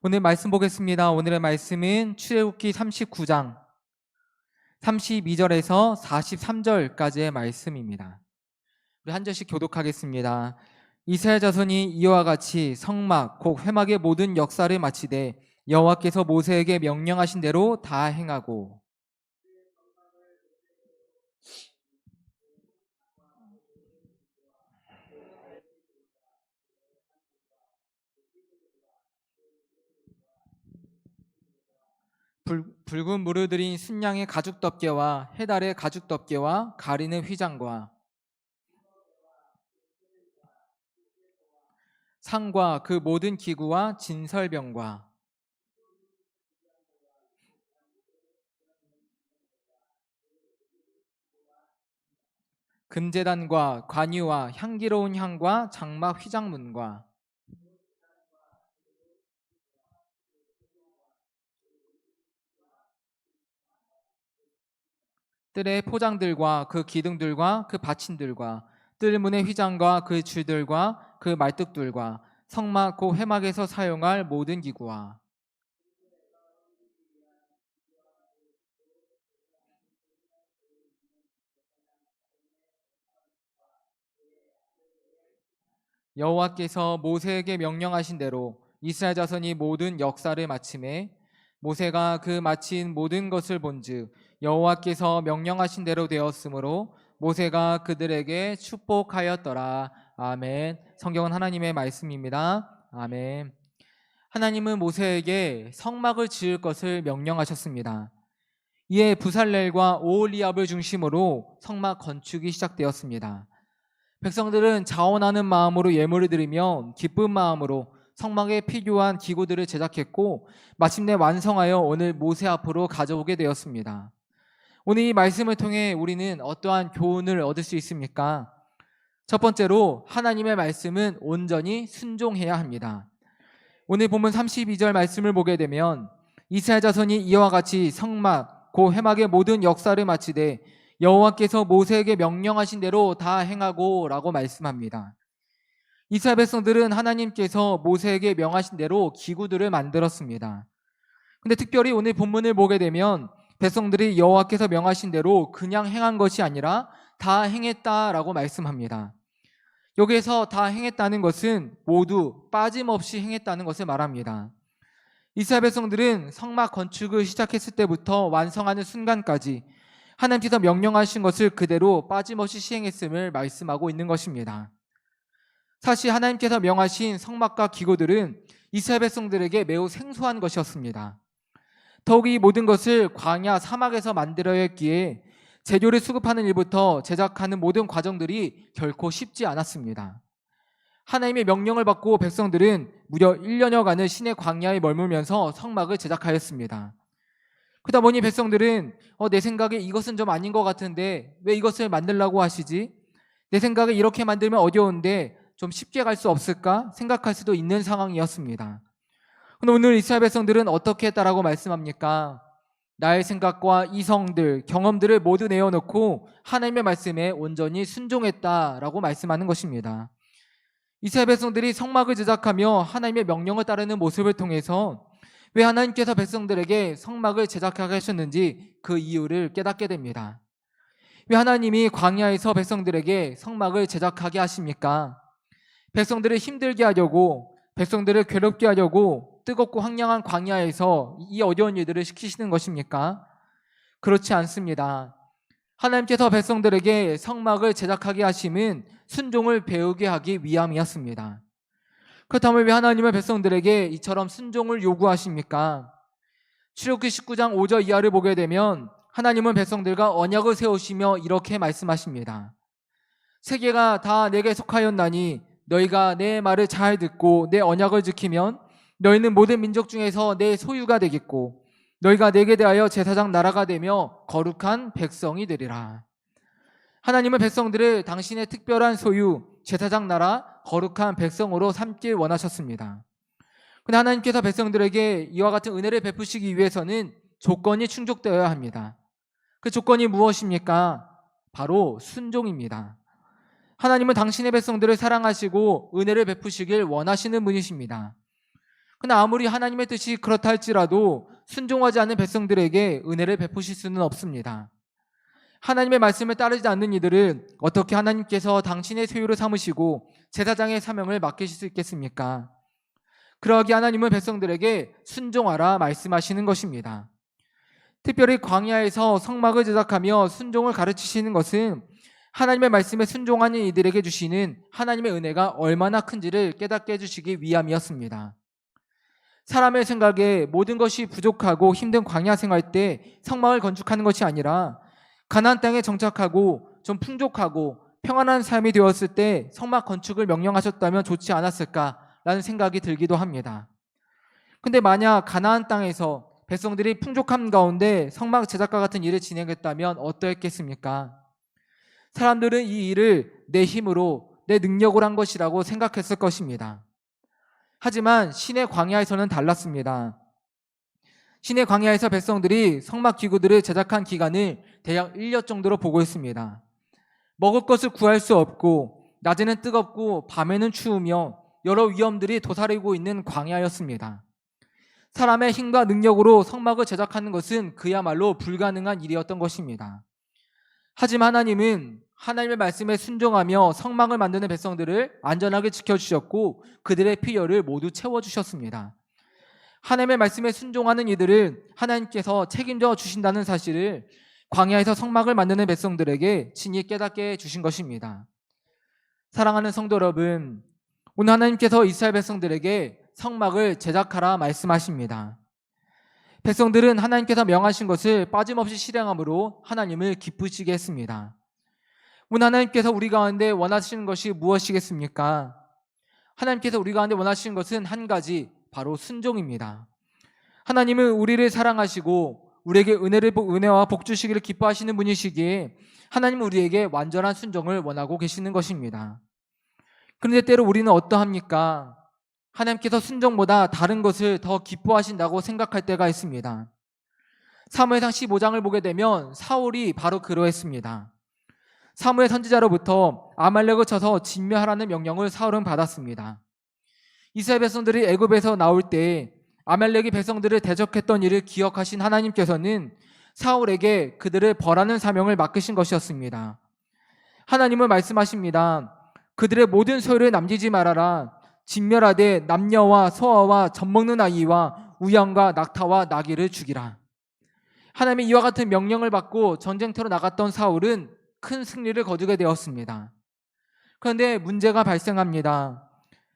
오늘 말씀 보겠습니다. 오늘의 말씀은 출애굽기 39장 32절에서 43절까지의 말씀입니다. 우리 한 절씩 교독하겠습니다. 이스라엘 자손이 이와 같이 성막 곧 회막의 모든 역사를 마치되 여호와께서 모세에게 명령하신 대로 다 행하고 붉은 물을 들인 순양의 가죽 덮개와 해달의 가죽 덮개와 가리는 휘장과 상과 그 모든 기구와 진설병과 금제단과 관유와 향기로운 향과 장막 휘장문과 뜰의 포장들과 그 기둥들과 그 받침들과 뜰문의 휘장과 그 줄들과 그 말뚝들과 성막 그 회막에서 사용할 모든 기구와 여호와께서 모세에게 명령하신 대로 이스라엘 자손이 모든 역사를 마침에 모세가 그 마친 모든 것을 본즉 여호와께서 명령하신 대로 되었으므로 모세가 그들에게 축복하였더라. 아멘. 성경은 하나님의 말씀입니다. 아멘. 하나님은 모세에게 성막을 지을 것을 명령하셨습니다. 이에 부살렐과 오홀리압을 중심으로 성막 건축이 시작되었습니다. 백성들은 자원하는 마음으로 예물을 드리며 기쁜 마음으로 성막에 필요한 기구들을 제작했고 마침내 완성하여 오늘 모세 앞으로 가져오게 되었습니다. 오늘 이 말씀을 통해 우리는 어떠한 교훈을 얻을 수 있습니까? 첫 번째로 하나님의 말씀은 온전히 순종해야 합니다. 오늘 본문 32절 말씀을 보게 되면 이스라엘 자손이 이와 같이 성막 그 회막의 모든 역사를 마치되 여호와께서 모세에게 명령하신 대로 다 행하고 라고 말씀합니다. 이스라엘 백성들은 하나님께서 모세에게 명하신 대로 기구들을 만들었습니다. 근데 특별히 오늘 본문을 보게 되면 백성들이 여호와께서 명하신 대로 그냥 행한 것이 아니라 다 행했다라고 말씀합니다. 여기에서 다 행했다는 것은 모두 빠짐없이 행했다는 것을 말합니다. 이스라엘 백성들은 성막 건축을 시작했을 때부터 완성하는 순간까지 하나님께서 명령하신 것을 그대로 빠짐없이 시행했음을 말씀하고 있는 것입니다. 사실 하나님께서 명하신 성막과 기구들은 이스라엘 백성들에게 매우 생소한 것이었습니다. 더욱이 모든 것을 광야 사막에서 만들어야 했기에 재료를 수급하는 일부터 제작하는 모든 과정들이 결코 쉽지 않았습니다. 하나님의 명령을 받고 백성들은 무려 1년여간을 신의 광야에 머물면서 성막을 제작하였습니다. 그러다 보니 백성들은 내 생각에 이것은 좀 아닌 것 같은데 왜 이것을 만들라고 하시지? 내 생각에 이렇게 만들면 어려운데 좀 쉽게 갈 수 없을까? 생각할 수도 있는 상황이었습니다. 그런데 오늘 이스라엘 백성들은 어떻게 했다라고 말씀합니까? 나의 생각과 이성들, 경험들을 모두 내어놓고 하나님의 말씀에 온전히 순종했다라고 말씀하는 것입니다. 이스라엘 백성들이 성막을 제작하며 하나님의 명령을 따르는 모습을 통해서 왜 하나님께서 백성들에게 성막을 제작하게 하셨는지 그 이유를 깨닫게 됩니다. 왜 하나님이 광야에서 백성들에게 성막을 제작하게 하십니까? 백성들을 힘들게 하려고, 백성들을 괴롭게 하려고 뜨겁고 황량한 광야에서 이 어려운 일들을 시키시는 것입니까? 그렇지 않습니다. 하나님께서 백성들에게 성막을 제작하게 하심은 순종을 배우게 하기 위함이었습니다. 그렇다면 왜 하나님은 백성들에게 이처럼 순종을 요구하십니까? 출애굽기 19장 5절 이하를 보게 되면 하나님은 백성들과 언약을 세우시며 이렇게 말씀하십니다. 세계가 다 내게 속하였나니 너희가 내 말을 잘 듣고 내 언약을 지키면 너희는 모든 민족 중에서 내 소유가 되겠고 너희가 내게 대하여 제사장 나라가 되며 거룩한 백성이 되리라. 하나님은 백성들을 당신의 특별한 소유, 제사장 나라, 거룩한 백성으로 삼길 원하셨습니다. 그런데 하나님께서 백성들에게 이와 같은 은혜를 베푸시기 위해서는 조건이 충족되어야 합니다. 그 조건이 무엇입니까? 바로 순종입니다. 하나님은 당신의 백성들을 사랑하시고 은혜를 베푸시길 원하시는 분이십니다. 그러나 아무리 하나님의 뜻이 그렇다 할지라도 순종하지 않는 백성들에게 은혜를 베푸실 수는 없습니다. 하나님의 말씀을 따르지 않는 이들을 어떻게 하나님께서 당신의 소유로 삼으시고 제사장의 사명을 맡기실 수 있겠습니까? 그러기에 하나님은 백성들에게 순종하라 말씀하시는 것입니다. 특별히 광야에서 성막을 제작하며 순종을 가르치시는 것은 하나님의 말씀에 순종하는 이들에게 주시는 하나님의 은혜가 얼마나 큰지를 깨닫게 해주시기 위함이었습니다. 사람의 생각에 모든 것이 부족하고 힘든 광야 생활 때 성막을 건축하는 것이 아니라 가나안 땅에 정착하고 좀 풍족하고 평안한 삶이 되었을 때 성막 건축을 명령하셨다면 좋지 않았을까라는 생각이 들기도 합니다. 근데 만약 가나안 땅에서 백성들이 풍족함 가운데 성막 제작과 같은 일을 진행했다면 어떠했겠습니까? 사람들은 이 일을 내 힘으로, 내 능력으로 한 것이라고 생각했을 것입니다. 하지만 신의 광야에서는 달랐습니다. 신의 광야에서 백성들이 성막 기구들을 제작한 기간을 대략 1년 정도로 보고 있습니다. 먹을 것을 구할 수 없고 낮에는 뜨겁고 밤에는 추우며 여러 위험들이 도사리고 있는 광야였습니다. 사람의 힘과 능력으로 성막을 제작하는 것은 그야말로 불가능한 일이었던 것입니다. 하지만 하나님은 하나님의 말씀에 순종하며 성막을 만드는 백성들을 안전하게 지켜주셨고 그들의 필요를 모두 채워주셨습니다. 하나님의 말씀에 순종하는 이들을 하나님께서 책임져 주신다는 사실을 광야에서 성막을 만드는 백성들에게 친히 깨닫게 해주신 것입니다. 사랑하는 성도 여러분, 오늘 하나님께서 이스라엘 백성들에게 성막을 제작하라 말씀하십니다. 백성들은 하나님께서 명하신 것을 빠짐없이 실행함으로 하나님을 기쁘시게 했습니다. 오늘 하나님께서 우리 가운데 원하시는 것이 무엇이겠습니까? 하나님께서 우리 가운데 원하시는 것은 한 가지, 바로 순종입니다. 하나님은 우리를 사랑하시고 우리에게 은혜와 복 주시기를 기뻐하시는 분이시기에 하나님은 우리에게 완전한 순종을 원하고 계시는 것입니다. 그런데 때로 우리는 어떠합니까? 하나님께서 순종보다 다른 것을 더 기뻐하신다고 생각할 때가 있습니다. 사무엘상 15장을 보게 되면 사울이 바로 그러했습니다. 사무엘 선지자로부터 아말렉을 쳐서 진멸하라는 명령을 사울은 받았습니다. 이스라엘 백성들이 애굽에서 나올 때 아말렉이 백성들을 대적했던 일을 기억하신 하나님께서는 사울에게 그들을 벌하는 사명을 맡기신 것이었습니다. 하나님은 말씀하십니다. 그들의 모든 소유를 남기지 말아라. 진멸하되 남녀와 소아와 젖먹는 아이와 우양과 낙타와 나귀를 죽이라. 하나님의 이와 같은 명령을 받고 전쟁터로 나갔던 사울은 큰 승리를 거두게 되었습니다. 그런데 문제가 발생합니다.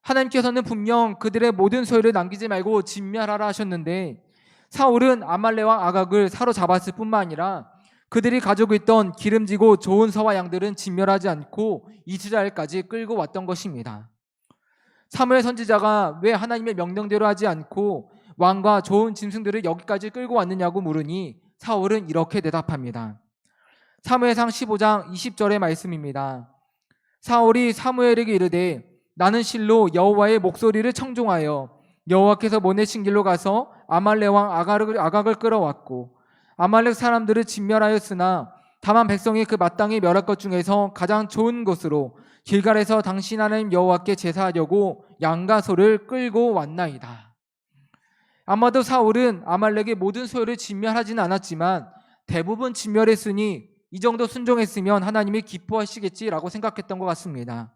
하나님께서는 분명 그들의 모든 소유를 남기지 말고 진멸하라 하셨는데 사울은 아말렉과 아각을 사로잡았을 뿐만 아니라 그들이 가지고 있던 기름지고 좋은 소와 양들은 진멸하지 않고 이스라엘까지 끌고 왔던 것입니다. 사무엘 선지자가 왜 하나님의 명령대로 하지 않고 왕과 좋은 짐승들을 여기까지 끌고 왔느냐고 물으니 사울은 이렇게 대답합니다. 사무엘상 15장 20절의 말씀입니다. 사울이 사무엘에게 이르되 나는 실로 여호와의 목소리를 청종하여 여호와께서 보내신 길로 가서 아말렉 왕 아각을 끌어왔고 아말렉 사람들을 진멸하였으나 다만 백성이 그 마땅히 멸할 것 중에서 가장 좋은 곳으로 길갈에서 당신 하나님 여호와께 제사하려고 양과 소를 끌고 왔나이다. 아마도 사울은 아말렉의 모든 소유를 진멸하지는 않았지만 대부분 진멸했으니 이 정도 순종했으면 하나님이 기뻐하시겠지라고 생각했던 것 같습니다.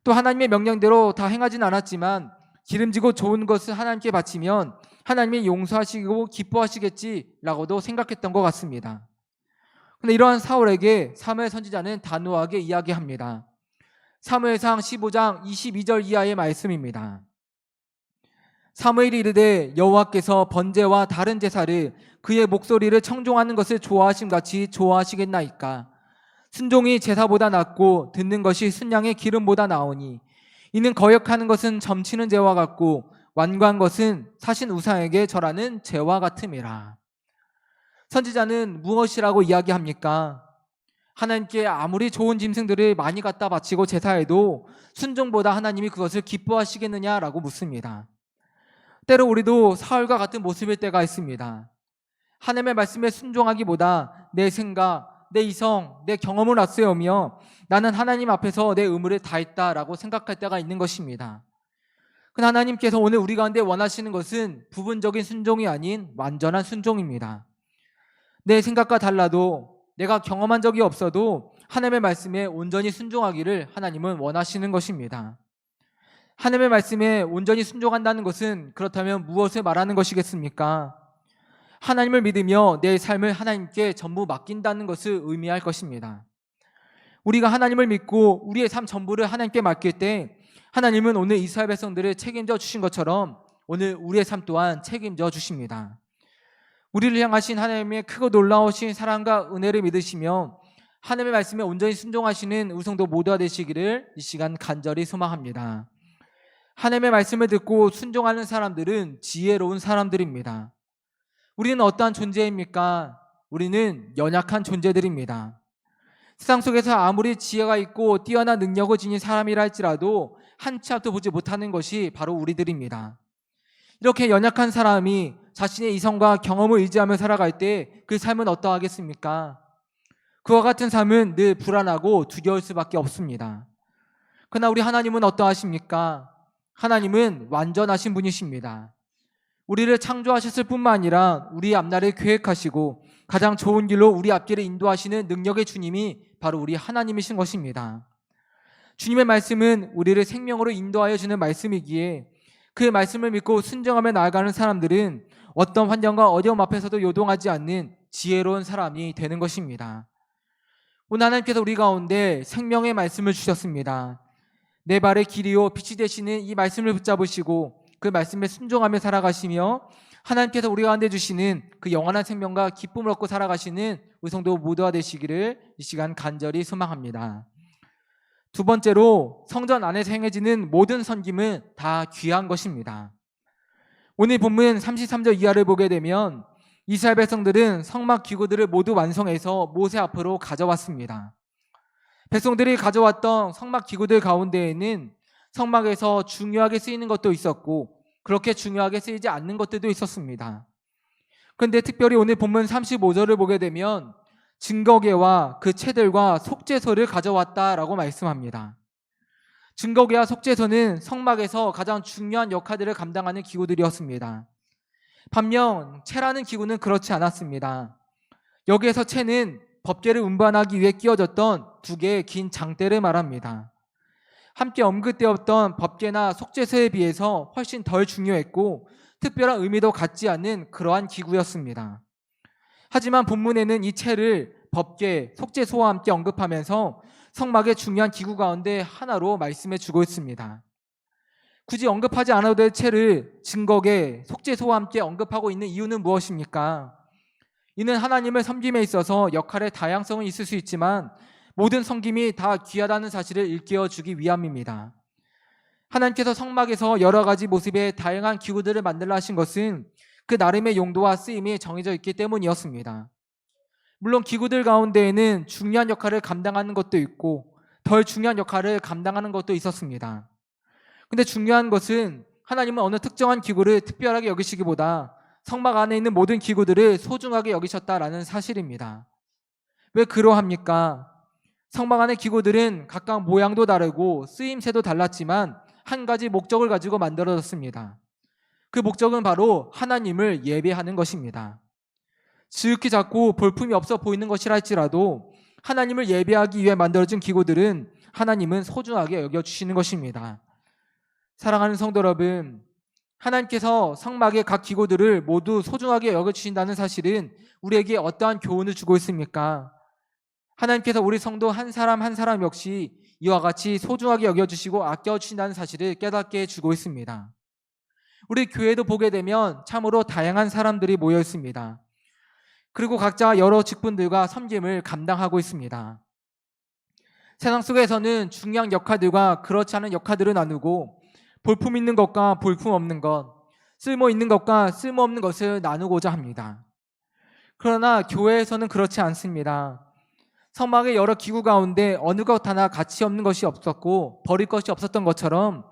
또 하나님의 명령대로 다 행하지는 않았지만 기름지고 좋은 것을 하나님께 바치면 하나님이 용서하시고 기뻐하시겠지라고도 생각했던 것 같습니다. 그런데 이러한 사울에게 사무엘 선지자는 단호하게 이야기합니다. 사무엘상 15장 22절 이하의 말씀입니다. 사무엘이 이르되 여호와께서 번제와 다른 제사를 그의 목소리를 청종하는 것을 좋아하심같이 좋아하시겠나이까. 순종이 제사보다 낫고 듣는 것이 순양의 기름보다 나으니 이는 거역하는 것은 점치는 죄와 같고 완고한 것은 사신 우상에게 절하는 죄와 같음이라. 선지자는 무엇이라고 이야기합니까? 하나님께 아무리 좋은 짐승들을 많이 갖다 바치고 제사해도 순종보다 하나님이 그것을 기뻐하시겠느냐라고 묻습니다. 때로 우리도 사울과 같은 모습일 때가 있습니다. 하나님의 말씀에 순종하기보다 내 생각, 내 이성, 내 경험을 앞세우며 나는 하나님 앞에서 내 의무를 다했다라고 생각할 때가 있는 것입니다. 그러나 하나님께서 오늘 우리 가운데 원하시는 것은 부분적인 순종이 아닌 완전한 순종입니다. 내 생각과 달라도 내가 경험한 적이 없어도 하나님의 말씀에 온전히 순종하기를 하나님은 원하시는 것입니다. 하나님의 말씀에 온전히 순종한다는 것은 그렇다면 무엇을 말하는 것이겠습니까? 하나님을 믿으며 내 삶을 하나님께 전부 맡긴다는 것을 의미할 것입니다. 우리가 하나님을 믿고 우리의 삶 전부를 하나님께 맡길 때 하나님은 오늘 이스라엘 백성들을 책임져 주신 것처럼 오늘 우리의 삶 또한 책임져 주십니다. 우리를 향하신 하나님의 크고 놀라우신 사랑과 은혜를 믿으시며 하나님의 말씀에 온전히 순종하시는 우리 성도 모두가 되시기를 이 시간 간절히 소망합니다. 하나님의 말씀을 듣고 순종하는 사람들은 지혜로운 사람들입니다. 우리는 어떠한 존재입니까? 우리는 연약한 존재들입니다. 세상 속에서 아무리 지혜가 있고 뛰어난 능력을 지닌 사람이라 할지라도 한 치 앞도 보지 못하는 것이 바로 우리들입니다. 이렇게 연약한 사람이 자신의 이성과 경험을 의지하며 살아갈 때 그 삶은 어떠하겠습니까? 그와 같은 삶은 늘 불안하고 두려울 수밖에 없습니다. 그러나 우리 하나님은 어떠하십니까? 하나님은 완전하신 분이십니다. 우리를 창조하셨을 뿐만 아니라 우리 앞날을 계획하시고 가장 좋은 길로 우리 앞길을 인도하시는 능력의 주님이 바로 우리 하나님이신 것입니다. 주님의 말씀은 우리를 생명으로 인도하여 주는 말씀이기에 그 말씀을 믿고 순종하며 나아가는 사람들은 어떤 환경과 어려움 앞에서도 요동하지 않는 지혜로운 사람이 되는 것입니다. 오늘 하나님께서 우리 가운데 생명의 말씀을 주셨습니다. 내 발의 길이요 빛이 되시는 이 말씀을 붙잡으시고 그 말씀에 순종하며 살아가시며 하나님께서 우리 가운데 주시는 그 영원한 생명과 기쁨을 얻고 살아가시는 우리 성도 모두가 되시기를 이 시간 간절히 소망합니다. 두 번째로 성전 안에서 행해지는 모든 섬김은 다 귀한 것입니다. 오늘 본문 33절 이하를 보게 되면 이스라엘 백성들은 성막 기구들을 모두 완성해서 모세 앞으로 가져왔습니다. 백성들이 가져왔던 성막 기구들 가운데에는 성막에서 중요하게 쓰이는 것도 있었고 그렇게 중요하게 쓰이지 않는 것들도 있었습니다. 그런데 특별히 오늘 본문 35절을 보게 되면 증거궤와 그 채들과 속죄소를 가져왔다라고 말씀합니다. 증거궤와 속죄소는 성막에서 가장 중요한 역할들을 감당하는 기구들이었습니다. 반면 채라는 기구는 그렇지 않았습니다. 여기에서 채는 법궤를 운반하기 위해 끼워졌던 두 개의 긴 장대를 말합니다. 함께 언급되었던 법궤나 속죄소에 비해서 훨씬 덜 중요했고 특별한 의미도 갖지 않는 그러한 기구였습니다. 하지만 본문에는 이 채를 법궤, 속죄소와 함께 언급하면서 성막의 중요한 기구 가운데 하나로 말씀해 주고 있습니다. 굳이 언급하지 않아도 될 채를 증거궤, 속죄소와 함께 언급하고 있는 이유는 무엇입니까? 이는 하나님을 섬김에 있어서 역할의 다양성은 있을 수 있지만 모든 섬김이 다 귀하다는 사실을 일깨워주기 위함입니다. 하나님께서 성막에서 여러 가지 모습의 다양한 기구들을 만들라 하신 것은 그 나름의 용도와 쓰임이 정해져 있기 때문이었습니다. 물론 기구들 가운데에는 중요한 역할을 감당하는 것도 있고 덜 중요한 역할을 감당하는 것도 있었습니다. 근데 중요한 것은 하나님은 어느 특정한 기구를 특별하게 여기시기보다 성막 안에 있는 모든 기구들을 소중하게 여기셨다라는 사실입니다. 왜 그러합니까? 성막 안의 기구들은 각각 모양도 다르고 쓰임새도 달랐지만 한 가지 목적을 가지고 만들어졌습니다. 그 목적은 바로 하나님을 예배하는 것입니다. 지극히 작고 볼품이 없어 보이는 것이라 할지라도 하나님을 예배하기 위해 만들어진 기구들은 하나님은 소중하게 여겨주시는 것입니다. 사랑하는 성도 여러분, 하나님께서 성막의 각 기구들을 모두 소중하게 여겨주신다는 사실은 우리에게 어떠한 교훈을 주고 있습니까? 하나님께서 우리 성도 한 사람 한 사람 역시 이와 같이 소중하게 여겨주시고 아껴주신다는 사실을 깨닫게 해주고 있습니다. 우리 교회도 보게 되면 참으로 다양한 사람들이 모여 있습니다. 그리고 각자 여러 직분들과 섬김을 감당하고 있습니다. 세상 속에서는 중요한 역할들과 그렇지 않은 역할들을 나누고 볼품 있는 것과 볼품 없는 것, 쓸모 있는 것과 쓸모 없는 것을 나누고자 합니다. 그러나 교회에서는 그렇지 않습니다. 성막의 여러 기구 가운데 어느 것 하나 가치 없는 것이 없었고 버릴 것이 없었던 것처럼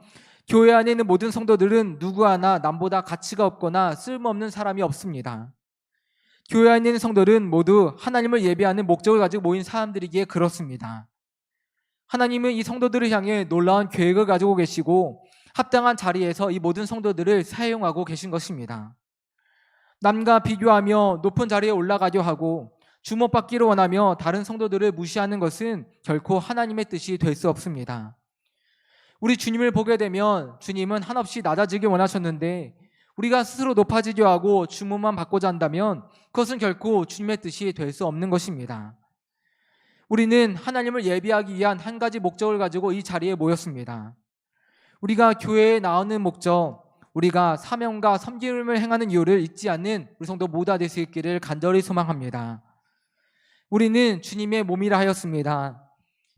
교회 안에 있는 모든 성도들은 누구 하나 남보다 가치가 없거나 쓸모없는 사람이 없습니다. 교회 안에 있는 성도들은 모두 하나님을 예배하는 목적을 가지고 모인 사람들이기에 그렇습니다. 하나님은 이 성도들을 향해 놀라운 계획을 가지고 계시고 합당한 자리에서 이 모든 성도들을 사용하고 계신 것입니다. 남과 비교하며 높은 자리에 올라가려 하고 주목받기를 원하며 다른 성도들을 무시하는 것은 결코 하나님의 뜻이 될 수 없습니다. 우리 주님을 보게 되면 주님은 한없이 낮아지길 원하셨는데 우리가 스스로 높아지려 하고 주목만 받고자 한다면 그것은 결코 주님의 뜻이 될 수 없는 것입니다. 우리는 하나님을 예비하기 위한 한 가지 목적을 가지고 이 자리에 모였습니다. 우리가 교회에 나오는 목적, 우리가 사명과 섬김을 행하는 이유를 잊지 않는 우리 성도 모두가 될 수 있기를 간절히 소망합니다. 우리는 주님의 몸이라 하였습니다.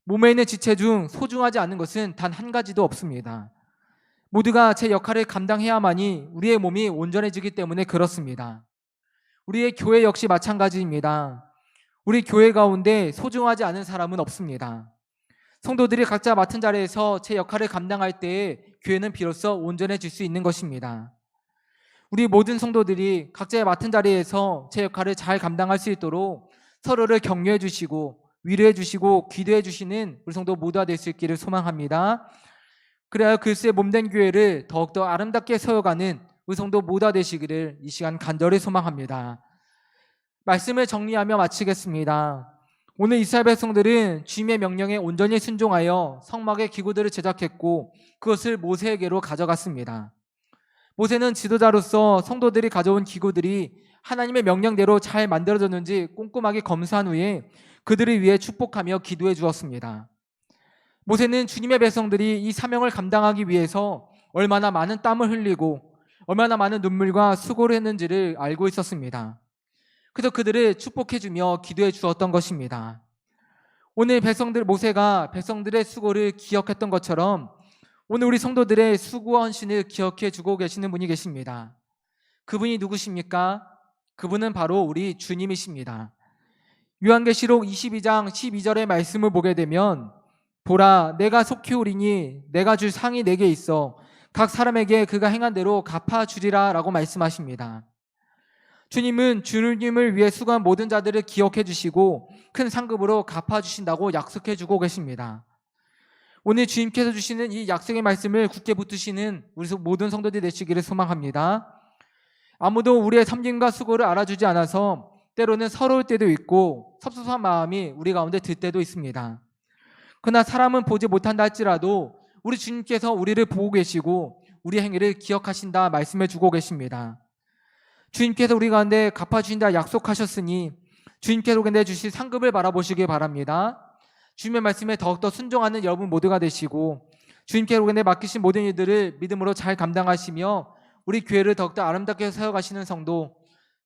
몸에 있는 지체 중 소중하지 않은 것은 단 한 가지도 없습니다. 모두가 제 역할을 감당해야만이 우리의 몸이 온전해지기 때문에 그렇습니다. 우리의 교회 역시 마찬가지입니다. 우리 교회 가운데 소중하지 않은 사람은 없습니다. 성도들이 각자 맡은 자리에서 제 역할을 감당할 때에 교회는 비로소 온전해질 수 있는 것입니다. 우리 모든 성도들이 각자의 맡은 자리에서 제 역할을 잘 감당할 수 있도록 서로를 격려해 주시고 위로해 주시고 기도해 주시는 우리 성도 모두가 될 수 있기를 소망합니다. 그래야 그리스도의 몸된 교회를 더욱더 아름답게 세워가는 우리 성도 모두가 되시기를 이 시간 간절히 소망합니다. 말씀을 정리하며 마치겠습니다. 오늘 이스라엘 백성들은 주님의 명령에 온전히 순종하여 성막의 기구들을 제작했고 그것을 모세에게로 가져갔습니다. 모세는 지도자로서 성도들이 가져온 기구들이 하나님의 명령대로 잘 만들어졌는지 꼼꼼하게 검사한 후에 그들을 위해 축복하며 기도해 주었습니다. 모세는 주님의 백성들이 이 사명을 감당하기 위해서 얼마나 많은 땀을 흘리고 얼마나 많은 눈물과 수고를 했는지를 알고 있었습니다. 그래서 그들을 축복해 주며 기도해 주었던 것입니다. 오늘 모세가 백성들의 수고를 기억했던 것처럼 오늘 우리 성도들의 수고와 헌신을 기억해 주고 계시는 분이 계십니다. 그분이 누구십니까? 그분은 바로 우리 주님이십니다. 요한계시록 22장 12절의 말씀을 보게 되면 보라 내가 속히 오리니 내가 줄 상이 내게 있어 각 사람에게 그가 행한 대로 갚아주리라 라고 말씀하십니다. 주님은 주님을 위해 수고한 모든 자들을 기억해 주시고 큰 상급으로 갚아주신다고 약속해 주고 계십니다. 오늘 주님께서 주시는 이 약속의 말씀을 굳게 붙드시는 우리 모든 성도들이 되시기를 소망합니다. 아무도 우리의 섬김과 수고를 알아주지 않아서 때로는 서러울 때도 있고 섭섭한 마음이 우리 가운데 들 때도 있습니다. 그러나 사람은 보지 못한다 할지라도 우리 주님께서 우리를 보고 계시고 우리 행위를 기억하신다 말씀해 주고 계십니다. 주님께서 우리 가운데 갚아주신다 약속하셨으니 주님께서 우리에게 주실 상급을 바라보시기 바랍니다. 주님의 말씀에 더욱더 순종하는 여러분 모두가 되시고 주님께서 우리에게 맡기신 모든 일들을 믿음으로 잘 감당하시며 우리 교회를 더욱더 아름답게 세워가시는 성도,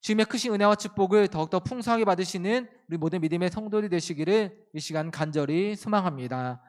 주님의 크신 은혜와 축복을 더욱더 풍성하게 받으시는 우리 모든 믿음의 성도들이 되시기를 이 시간 간절히 소망합니다.